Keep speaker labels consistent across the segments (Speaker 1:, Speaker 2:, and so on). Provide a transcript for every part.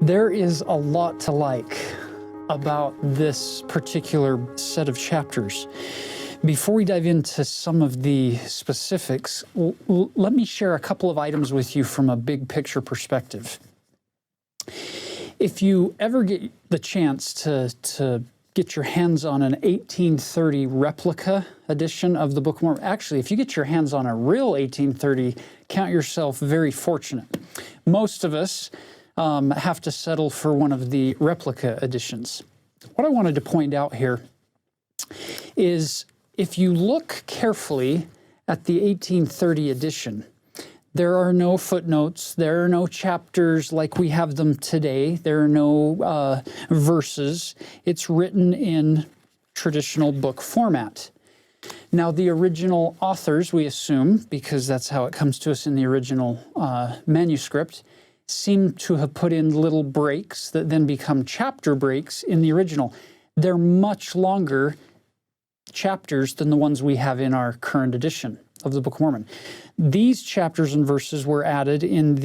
Speaker 1: There is a lot to like about this particular set of chapters. Before we dive into some of the specifics, let me share a couple of items with you from a big picture perspective. If you ever get the chance to get your hands on an 1830 replica edition of the Book of Mormon, actually, if you get your hands on a real 1830, count yourself very fortunate. Most of us have to settle for one of the replica editions. What I wanted to point out here is if you look carefully at the 1830 edition, there are no footnotes, there are no chapters like we have them today, there are no verses. It's written in traditional book format. Now, the original authors, we assume, because that's how it comes to us in the original manuscript, seem to have put in little breaks that then become chapter breaks in the original. They're much longer chapters than the ones we have in our current edition of the Book of Mormon. These chapters and verses were added in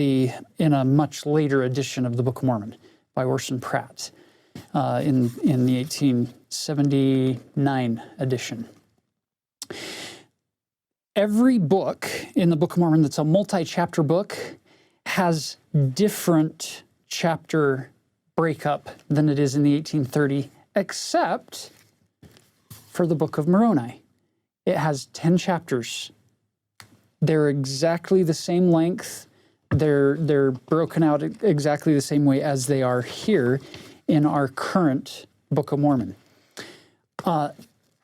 Speaker 1: a much later edition of the Book of Mormon by Orson Pratt in the 1879 edition. Every book in the Book of Mormon that's a multi-chapter book has different chapter breakup than it is in the 1830, except for the Book of Moroni. It has 10 chapters. They're exactly the same length. They're broken out exactly the same way as they are here in our current Book of Mormon.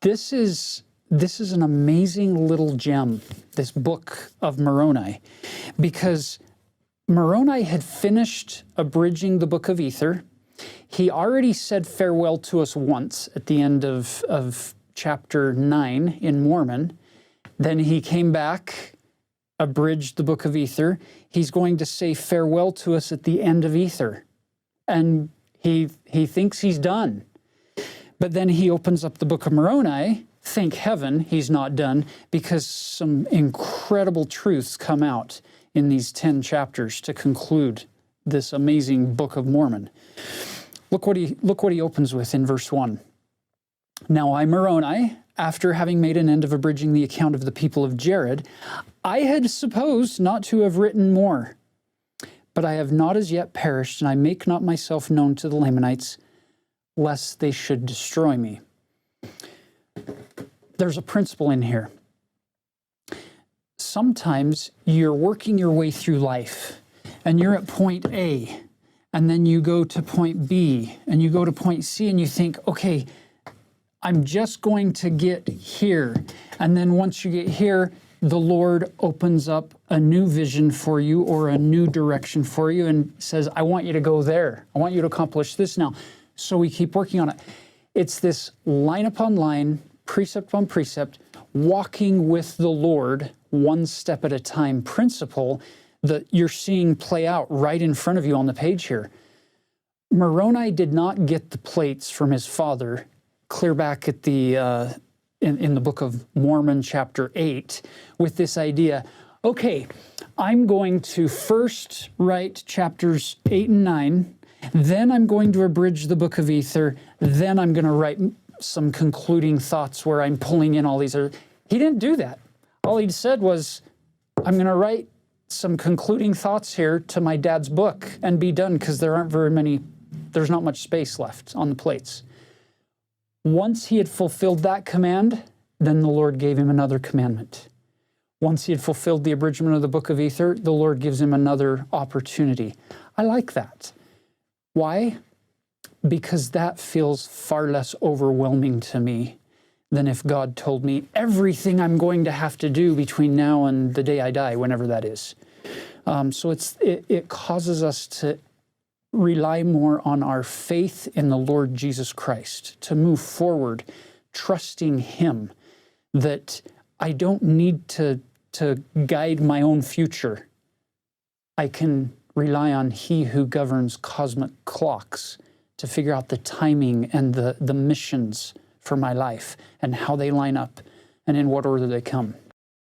Speaker 1: This is an amazing little gem, this Book of Moroni, because Moroni had finished abridging the Book of Ether. He already said farewell to us once at the end of chapter 9 in Mormon. Then he came back, abridged the Book of Ether. He's going to say farewell to us at the end of Ether. And he thinks he's done. But then he opens up the Book of Moroni. Thank heaven he's not done, because some incredible truths come out in these 10 chapters to conclude this amazing Book of Mormon. Look what he opens with in verse 1. Now I, Moroni, after having made an end of abridging the account of the people of Jared, I had supposed not to have written more. But I have not as yet perished, and I make not myself known to the Lamanites, lest they should destroy me. There's a principle in here. Sometimes you're working your way through life, and you're at point A, and then you go to point B, and you go to point C, and you think, okay, I'm just going to get here. And then once you get here, the Lord opens up a new vision for you or a new direction for you and says, I want you to go there. I want you to accomplish this now. So we keep working on it. It's this line upon line, precept upon precept, walking with the Lord one step at a time principle that you're seeing play out right in front of you on the page here. Moroni did not get the plates from his father clear back at the in the Book of Mormon, chapter 8, with this idea, okay, I'm going to first write chapters 8 and 9, then I'm going to abridge the Book of Ether, then I'm going to write some concluding thoughts where I'm pulling in all these other. He didn't do that. All he said was, I'm going to write some concluding thoughts here to my dad's book and be done, because there's not much space left on the plates. Once he had fulfilled that command, then the Lord gave him another commandment. Once he had fulfilled the abridgment of the Book of Ether, the Lord gives him another opportunity. I like that. Why? Because that feels far less overwhelming to me than if God told me everything I'm going to have to do between now and the day I die, whenever that is. So it causes us to rely more on our faith in the Lord Jesus Christ, to move forward, trusting Him, that I don't need to guide my own future. I can rely on He who governs cosmic clocks to figure out the timing and the missions for my life and how they line up and in what order they come.